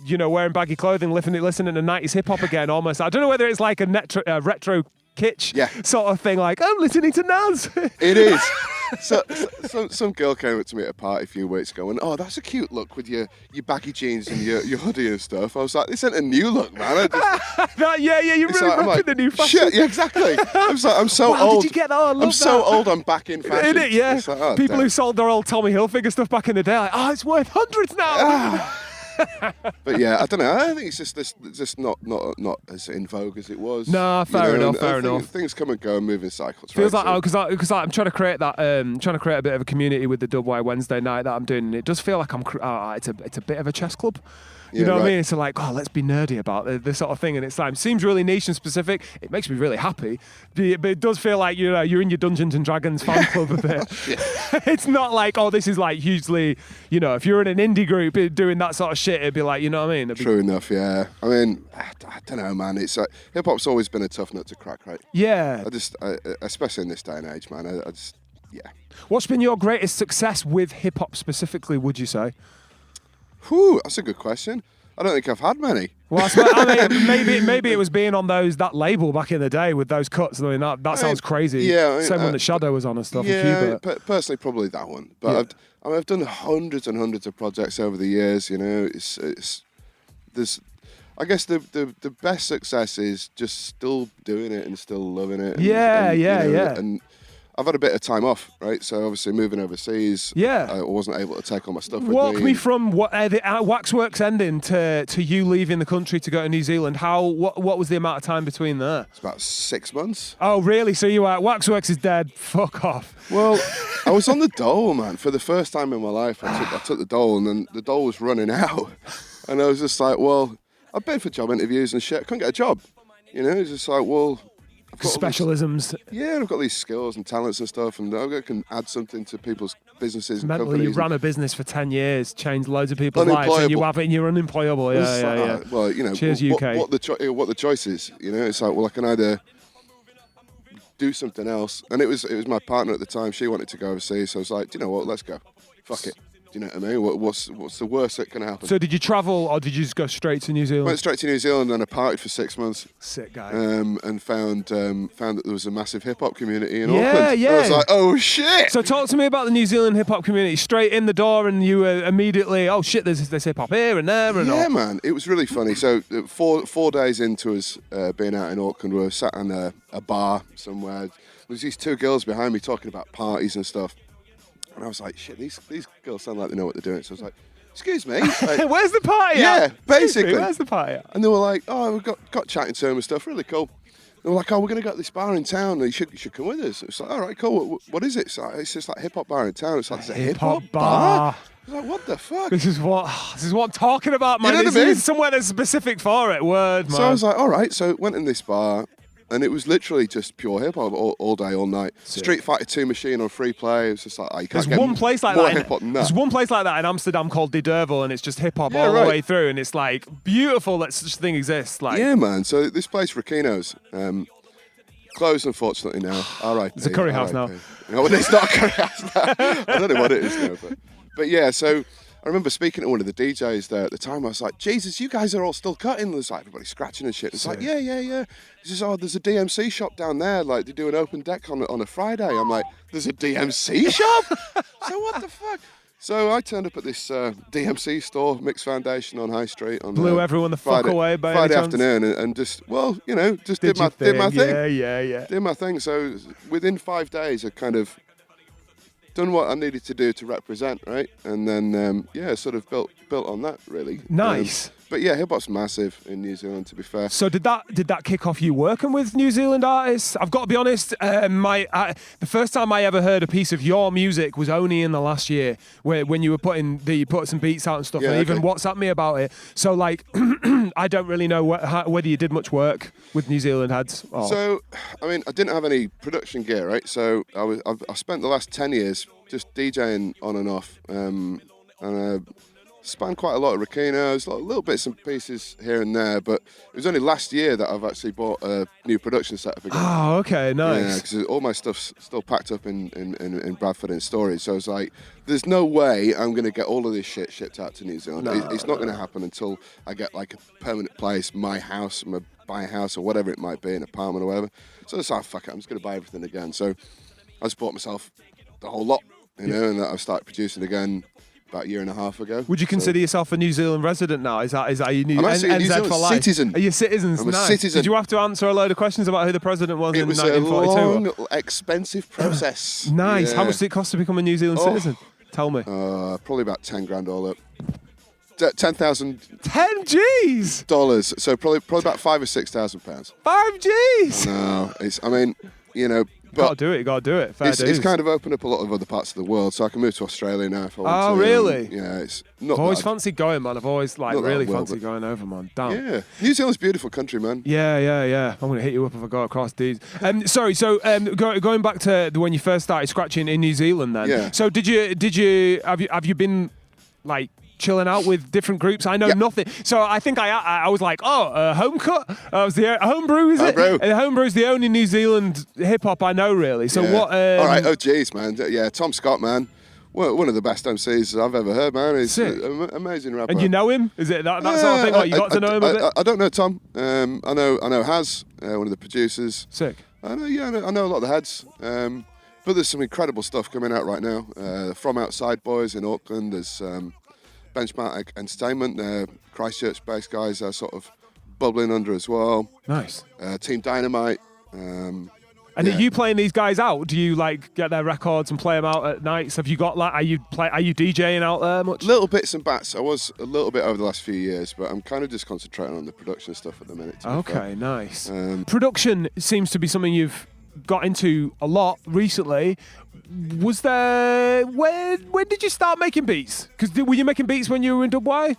wearing baggy clothing, listening to 90s hip hop again almost. I don't know whether it's like a retro kitsch sort of thing, like I'm listening to Nas. It is. So some girl came up to me at a party a few weeks ago and, oh, that's a cute look with your baggy jeans and your hoodie and stuff. I was like, this ain't a new look, man. You're really rocking the new fashion. Shit, yeah, exactly. I was like, I'm so wow, old. Did you get that? I love I'm so old, I'm back in fashion. Isn't it? Yeah. Like, oh, people who sold their old Tommy Hilfiger stuff back in the day, like, it's worth hundreds now. But yeah, I don't know. I think it's just not as in vogue as it was. Nah, fair enough. Things come and go and move in cycles. Feels like because I'm trying to create that, trying to create a bit of a community with the WY Wednesday night that I'm doing, and it does feel like it's a bit of a chess club. You know what I mean? It's like, let's be nerdy about this sort of thing, and it seems really niche and specific. It makes me really happy, but it does feel like you're in your Dungeons and Dragons fan club a bit. It's not like, this is like hugely, if you're in an indie group doing that sort of shit, it'd be like, you know what I mean? True enough, yeah. I mean, I don't know, man. It's hip hop's always been a tough nut to crack, right? Yeah. Especially in this day and age, man. Yeah. What's been your greatest success with hip hop specifically? Would you say? Whew, that's a good question. I don't think I've had many. Well, I mean, maybe it was being on that label back in the day with those cuts. I mean, that sounds crazy. Yeah, same one that Shadow was on and stuff. Yeah, personally, probably that one. But I've done hundreds and hundreds of projects over the years. You know, I guess the best success is just still doing it and still loving it. And I've had a bit of time off, right? So obviously moving overseas, I wasn't able to take all my stuff with me. Walk me from the Waxworks ending to you leaving the country to go to New Zealand. What was the amount of time between there? It's about 6 months. Oh, really? So you were Waxworks is dead. Fuck off. Well, I was on the dole, man. For the first time in my life, I took the dole, and then the dole was running out. And I was just like, well, I've been for job interviews and shit. I couldn't get a job. You know, it's just like, well... Specialisms. I've got these skills and talents and stuff, and I can add something to people's businesses and mentally, companies. You ran a business for 10 years, changed loads of people's lives, and you have it, and you're unemployable. Yeah. Well, you know, cheers, UK. What the choice is, you know, it's like, well, I can either do something else, and it was my partner at the time. She wanted to go overseas, so I was like, do you know what? Let's go. Fuck it. Do you know what I mean? What's the worst that can happen? So did you travel, or did you just go straight to New Zealand? Went straight to New Zealand, and I partied for 6 months. Sick guy. And found that there was a massive hip hop community in Auckland. Yeah. I was like, oh shit. So talk to me about the New Zealand hip hop community. Straight in the door, and you were immediately, oh shit, there's hip hop here and there and all. Yeah, man, it was really funny. So 4 days into us being out in Auckland, we were sat in a bar somewhere. There was these 2 girls behind me talking about parties and stuff. And I was like, shit, these girls sound like they know what they're doing. So I was like, excuse me. Like, where's the party? Yeah, basically. Where's the party? And they were like, oh, we've got chatting to them and stuff, really cool. They were like, oh, we're going to go to this bar in town. You should come with us. It's like, all right, cool. What is it? It's just like hip hop bar in town. It's like, it's a hip hop bar? I was like, what the fuck? This is what I'm talking about, man. You know what I mean? Somewhere that's specific for it. Word, man. So I was like, all right. So went in this bar. And it was literally just pure hip hop all day, all night. Sick. Street Fighter 2 machine on free play. It was just like, you can't get one place like more that. Hip hop than that. There's one place like that in Amsterdam called De Durvel, and it's just hip hop all the way through, and it's like beautiful that such a thing exists. Like, yeah, man. So this place, Rakino's, closed unfortunately now. All right, it's a curry house now. No, it's not a curry house now. I don't know what it is now, but yeah. So I remember speaking to one of the DJs there at the time. I was like, Jesus, you guys are all still cutting. There's like everybody scratching and shit. It's like, yeah. He says, oh, there's a DMC shop down there. Like, they do an open deck on a Friday. I'm like, there's a DMC shop? So what the fuck? So I turned up at this DMC store, Mix Foundation on High Street. On blew everyone the fuck away by Friday afternoon and just, well, you know, just did my thing. Yeah. Did my thing. So within 5 days, I kind of done what I needed to do to represent, right? And then, sort of built on that, really. Nice. But yeah, hip hop's massive in New Zealand, to be fair. So did that kick off you working with New Zealand artists? I've got to be honest, the first time I ever heard a piece of your music was only in the last year, when you were put some beats out and stuff, and even WhatsApp me about it. So like, I don't really know whether you did much work with New Zealand heads. Or... So, I mean, I didn't have any production gear, right? So I spent the last 10 years just DJing on and off, and spanned quite a lot of Rakinos, little bits and pieces here and there, but it was only last year that I've actually bought a new production setup again. Oh, okay, nice. Yeah, because all my stuff's still packed up in Bradford in storage, so I was like, there's no way I'm going to get all of this shit shipped out to New Zealand. It's not going to happen until I get like a permanent place, my house, buy a house or whatever it might be, an apartment or whatever. So I was like, fuck it, I'm just going to buy everything again. So I just bought myself the whole lot, and I started producing again about a year and a half ago. Would you consider yourself a New Zealand resident now? Is that your new? I'm actually a New Zealand for life? citizen. Are you citizens? I'm a nice. citizen. Did you have to answer a load of questions about who the president was in 1942? It was a long, expensive process. Nice. Yeah. How much did it cost to become a New Zealand citizen? Tell me. Probably about 10 grand all up. 10,000. 10 G's. Dollars. So probably about £5,000 or £6,000. 5 G's. No, I mean, you know. But gotta do it. Fair it's kind of opened up a lot of other parts of the world, so I can move to Australia now if I want to. Oh, really? Yeah, it's not. I've always fancied going, man. I've always really fancied going over, man. Damn. Yeah, New Zealand's a beautiful country, man. Yeah. I'm gonna hit you up if I go across these. Sorry. So going back to when you first started scratching in New Zealand, then. Yeah. So have you been like chilling out with different groups? I know nothing. So I think I was like, home cut. Was the homebrew, is it? Homebrew. And homebrew's the only New Zealand hip hop I know, really. So what? All right. Oh, geez, man. Yeah, Tom Scott, man. one of the best MCs I've ever heard, man. He's Sick. an amazing rapper. And you know him? Is it that sort of thing? Like you got to know him a bit? I don't know Tom. I know Haz, one of the producers. Sick. I know a lot of the heads. But there's some incredible stuff coming out right now. From Outside Boys in Auckland. There's Benchmark Entertainment. Christchurch-based guys are sort of bubbling under as well. Nice. Team Dynamite. And are you playing these guys out? Do you like get their records and play them out at nights? Have you got like? Are you DJing out there much? Little bits and bats. I was a little bit over the last few years, but I'm kind of just concentrating on the production stuff at the minute. Okay, nice. Production seems to be something you've got into a lot recently. Was there? When did you start making beats? Because were you making beats when you were in WY?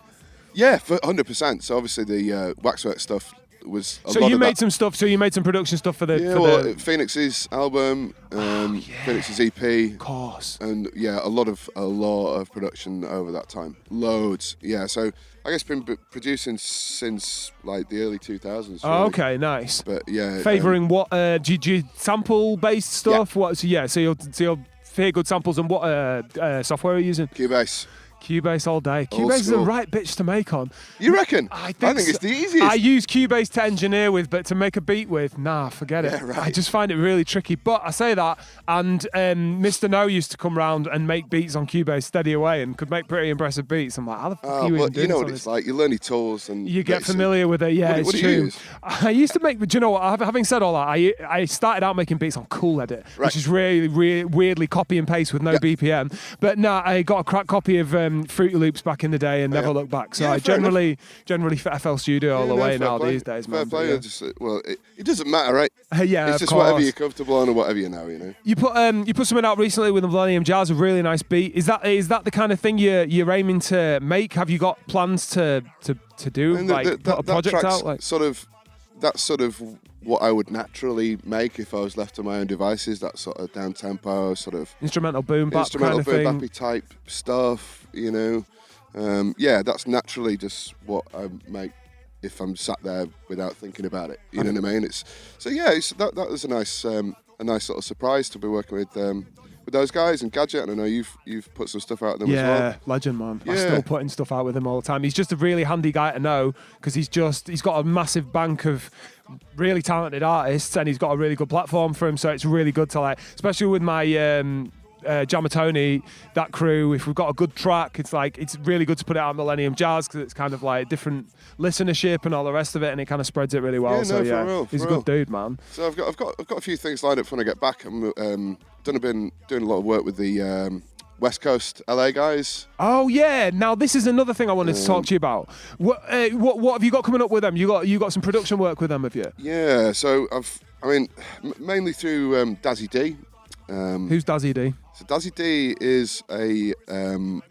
Yeah, for 100%. So obviously the Waxworks stuff was a lot of that. So you made some stuff. So you made some production stuff for the. Yeah, well, Phoenix's album, Phoenix's EP, of course, and a lot of production over that time, loads. Yeah, so I guess been producing since like the early 2000s. Really. Oh, okay, nice. But yeah, favouring what? Do you sample based stuff? Yeah. So you'll hear good samples, and what software are you using? Cubase. Cubase all day. Cubase is the right bitch to make on. You reckon? I think it's the easiest. I use Cubase to engineer with, but to make a beat with, nah, forget it. Right. I just find it really tricky. But I say that, and Mr. No used to come round and make beats on Cubase steady away and could make pretty impressive beats. I'm like, how the fuck are you even doing you know what it's like. You learn your tools and you get familiar with it. Yeah, what it's do you true. use? I used to make, do you know what? Having said all that, I started out making beats on Cool Edit, which is really weirdly copy and paste with no BPM. But I got a crack copy of Fruity Loops back in the day and never looked back. So I generally FL Studio all the way now these days, man. Fair play. It doesn't matter, right? Yeah, it's just whatever you're comfortable on or whatever you know, you know. You put something out recently with the Millennium Jazz, a really nice beat. Is that the kind of thing you're aiming to make? Have you got plans to do put a project out? Like that's sort of what I would naturally make if I was left to my own devices. That sort of down tempo, sort of instrumental boom bap kind of thing. Bappy type stuff, you know. That's naturally just what I make if I'm sat there without thinking about it. You know what I mean? That was a nice sort of surprise to be working with those guys and Gadget. And I know you've put some stuff out of them as well. Yeah, legend, man. I'm still putting stuff out with him all the time. He's just a really handy guy to know because he's got a massive bank of really talented artists and he's got a really good platform for him. So it's really good to especially with my Jamatoni, that crew, if we've got a good track, it's really good to put it out on Millennium Jazz because it's kind of like different listenership and all the rest of it, and it kind of spreads it really well. He's a good dude, man. So I've got a few things lined up for when I get back. I'm been doing a lot of work with the West Coast LA guys. Oh yeah! Now this is another thing I wanted to talk to you about. What have you got coming up with them? You got some production work with them, have you? Yeah. So mainly through Dazzy D. Who's Dazzy D? So Dazzy D is a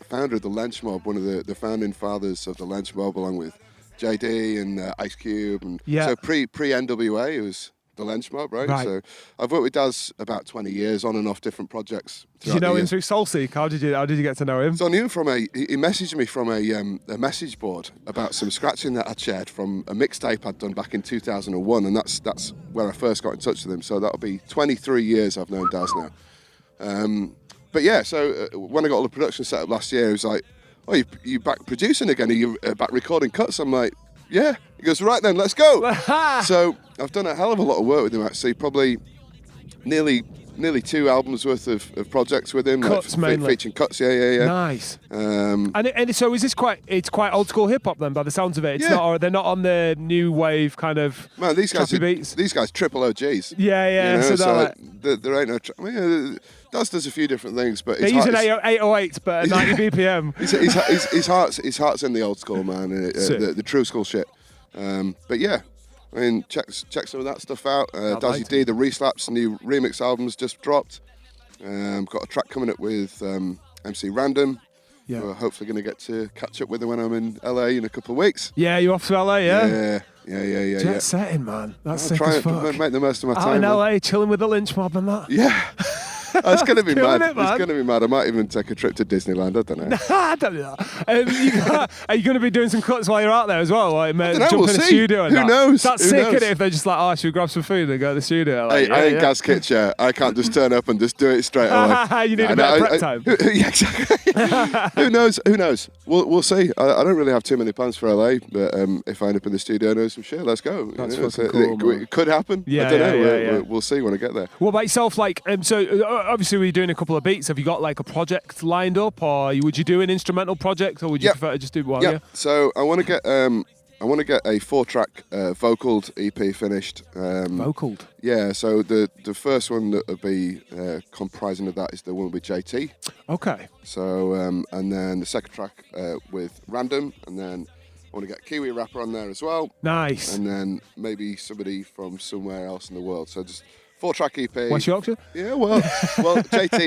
founder of the Lench Mob, one of the founding fathers of the Lench Mob, along with JD and Ice Cube, and so pre NWA, it was the Lench Mob, right? So I've worked with Daz about 20 years, on and off different projects. Did you know him through Soulseek? How did you get to know him? So I knew him from he messaged me from a message board about some scratching that I'd shared from a mixtape I'd done back in 2001, and that's where I first got in touch with him. So that'll be 23 years I've known Daz now. But yeah, so when I got all the production set up last year, he was like, "Oh, you back producing again? Are you back recording cuts?" I'm like, "Yeah." He goes, "Right then, let's go." So I've done a hell of a lot of work with him, actually, probably nearly 2 albums worth of projects with him. Cuts mainly. Featuring cuts, yeah. Nice. And so is this quite old school hip hop then, by the sounds of it? It's not, or they're not on the new wave kind of. Man, these guys triple OGs. Yeah. You know? There ain't no. Daz does a few different things, but they're using 808, but 90 BPM. His heart's in the old school, man, the true school shit. But yeah, I mean, check some of that stuff out. Dazzy D, the Reslaps, new remix albums just dropped. Got a track coming up with MC Random. Yeah. We're hopefully going to get to catch up with him when I'm in LA in a couple of weeks. Yeah, you off to LA, yeah? Yeah. Jet setting, man. That's sick as fuck. Make the most of my time. Out in LA, chilling with the Lynch Mob and that. Yeah. It's going to be mad. It's going to be mad. I might even take a trip to Disneyland. I don't know. Don't do that. Are you going to be doing some cuts while you're out there as well? Like, jump we'll in the see. studio and Who knows? That's Who sick, knows? isn't it? If they're just like, oh, should we grab some food and go to the studio? Like, I ain't Gaz Kitcha. I can't just turn up and just do it straight away. You need a bit of prep time. Yeah, exactly. Who knows? Who knows? We'll see. I don't really have too many plans for LA, but if I end up in the studio and know some shit, let's go. That's fucking cool, it could happen. Yeah, I don't know. Yeah. We'll see when I get there. What about yourself? Like, so obviously we're doing a couple of beats. Have you got like a project lined up, or would you do an instrumental project, or would you prefer to just do one? Yeah. So I want to get a 4-track vocaled EP finished. Vocaled? Yeah. So the first one that will be comprising of that is the one with JT. Okay. So and then the second track with Random, and then I want to get a Kiwi rapper on there as well. Nice. And then maybe somebody from somewhere else in the world. So just 4-track EP. West Yorkshire? Yeah, well, JT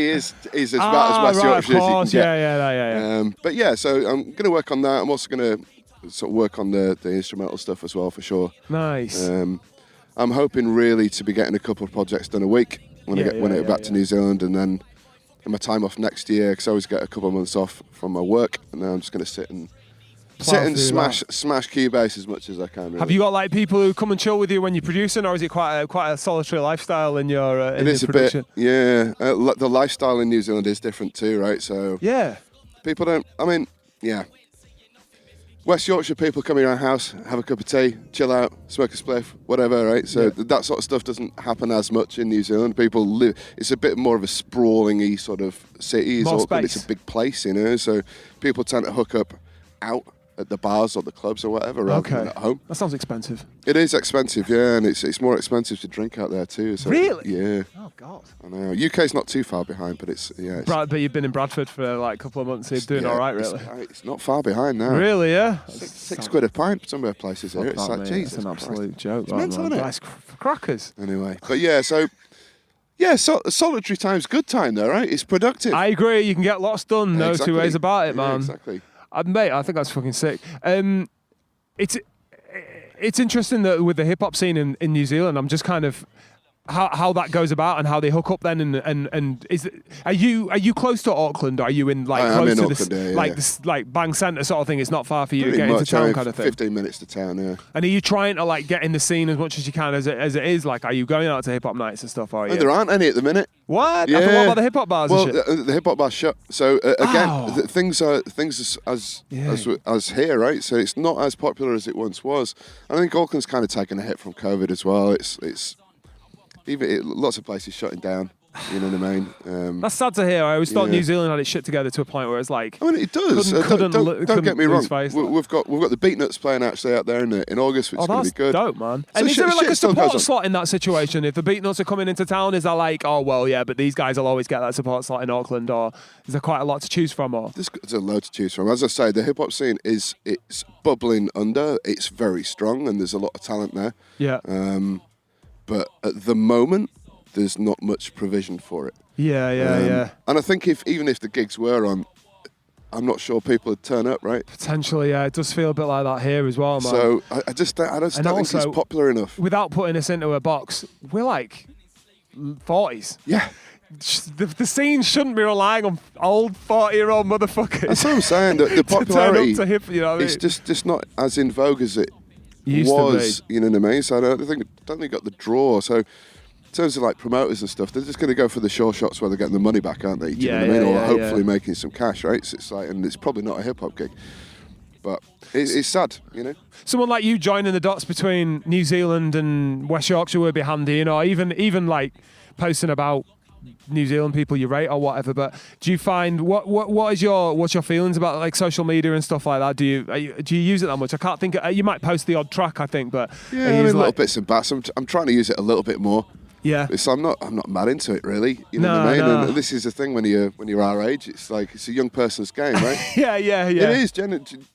is about as West Yorkshire as you can get. Yeah. But yeah, so I'm going to work on that. I'm also going to sort of work on the instrumental stuff as well, for sure. Nice. I'm hoping really to be getting a couple of projects done a week when I get back to New Zealand, and then in my time off next year, because I always get a couple of months off from my work, and then I'm just going to sit and smash Cubase as much as I can. Really. Have you got like people who come and chill with you when you're producing, or is it quite a solitary lifestyle in your It is a production? bit, yeah. The lifestyle in New Zealand is different too, right? So yeah, people don't. I mean, yeah. West Yorkshire people come in our house, have a cup of tea, chill out, smoke a spliff, whatever, right? So that sort of stuff doesn't happen as much in New Zealand. People live. It's a bit more of a sprawling-y sort of city. It's a big place, you know. So people tend to hook up out at the bars or the clubs or whatever, rather than at home. That sounds expensive. It is expensive, yeah, and it's more expensive to drink out there too. So, really? Yeah. Oh God. I know. UK's not too far behind, but it's. But you've been in Bradford for like a couple of months. You're doing all right, really. It's not far behind now. Really? Yeah. Six quid a pint. Some of the places here. It's like, Jesus, it's an absolute joke. It's mental, isn't it? Nice crackers. Anyway, but yeah, so. Yeah, solitary time's good time though, right? It's productive. I agree. You can get lots done. No two ways about it, man. Yeah, exactly. Mate, I think that's fucking sick. It's interesting that with the hip hop scene in New Zealand, I'm just kind of how that goes about and how they hook up then and are you close to Auckland? Are you in like close to Auckland, this like Bang Centre sort of thing? It's not far for you to get into town kind of thing. 15 minutes to town, yeah. And are you trying to like get in the scene as much as you can as it is? Like, are you going out to hip hop nights and stuff? Are you? There aren't any at the minute. What? Yeah. What about the hip hop bars? Well, and shit? the hip hop bars shut. So again, things as here, right? So it's not as popular as it once was. I think Auckland's kind of taken a hit from COVID as well. It's lots of places shutting down. You know what I mean? That's sad to hear. I always thought New Zealand had its shit together to a point where it's like. I mean, it does. Don't get me wrong. We've got the Beatnuts playing actually out there in August, which is going to be good. Dope, man. So and is there like a support slot in that situation? If the Beatnuts are coming into town, is that like, oh well, yeah, but these guys will always get that support slot in Auckland, or is there quite a lot to choose from? Or there's a load to choose from. As I say, the hip hop scene it's bubbling under. It's very strong, and there's a lot of talent there. Yeah. But at the moment, there's not much provision for it. Yeah. And I think even if the gigs were on, I'm not sure people would turn up, right? Potentially, yeah. It does feel a bit like that here as well, man. So I don't think it's popular enough. Without putting us into a box, we're like 40s. Yeah. The scene shouldn't be relying on old 40-year-old motherfuckers. That's what I'm saying. The popularity to turn up to hip, you know what I mean? It's just not as in vogue as it used was. To be. You know what I mean? So I don't think it got the draw. So in terms of like promoters and stuff, they're just going to go for the sure shots where they're getting the money back, aren't they? Do you know what I mean? Or hopefully making some cash, right? So it's like, and it's probably not a hip hop gig, but it's sad, you know. Someone like you joining the dots between New Zealand and West Yorkshire would be handy, you know. Even like posting about New Zealand people you rate or whatever. But do you find what's your feelings about like social media and stuff like that? Do you use it that much? I can't think. You might post the odd track, I think, but yeah, I mean, little bits and bats. I'm trying to use it a little bit more. Yeah. So I'm not mad into it really. You know what I mean? No. And this is the thing when you're our age. It's like it's a young person's game, right? yeah. It is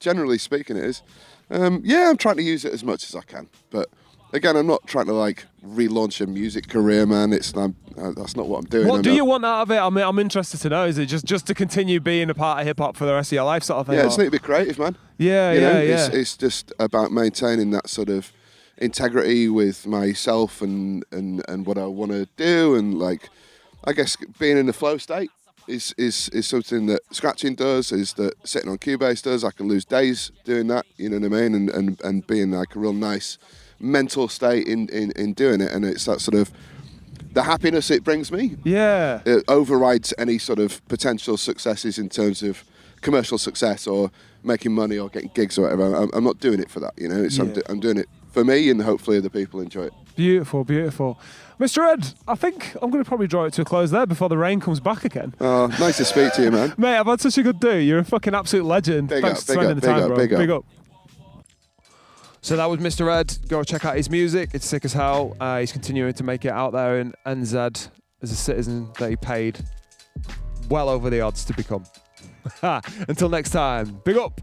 generally speaking, it is. I'm trying to use it as much as I can, but. Again, I'm not trying to like relaunch a music career, man. That's not what I'm doing. What do you want out of it? I mean, I'm interested to know. Is it just to continue being a part of hip hop for the rest of your life, sort of thing? Yeah, it's need to be creative, man. Yeah. It's just about maintaining that sort of integrity with myself and what I want to do, and like I guess being in the flow state is something that scratching does, is that sitting on Cubase does. I can lose days doing that, you know what I mean, and being like a real nice mental state in doing it, and it's that sort of the happiness it brings me. Yeah. It overrides any sort of potential successes in terms of commercial success or making money or getting gigs or whatever. I'm not doing it for that, you know. I'm doing it for me, and hopefully other people enjoy it. Beautiful, beautiful. Mr. Ed, I think I'm going to probably draw it to a close there before the rain comes back again. Oh, nice to speak to you, man. Mate, I've had such a good day. You're a fucking absolute legend. Thanks for spending the time, bro. Big up. So that was Mr. Ed. Go check out his music. It's sick as hell. He's continuing to make it out there in NZ as a citizen that he paid well over the odds to become. Until next time, big up.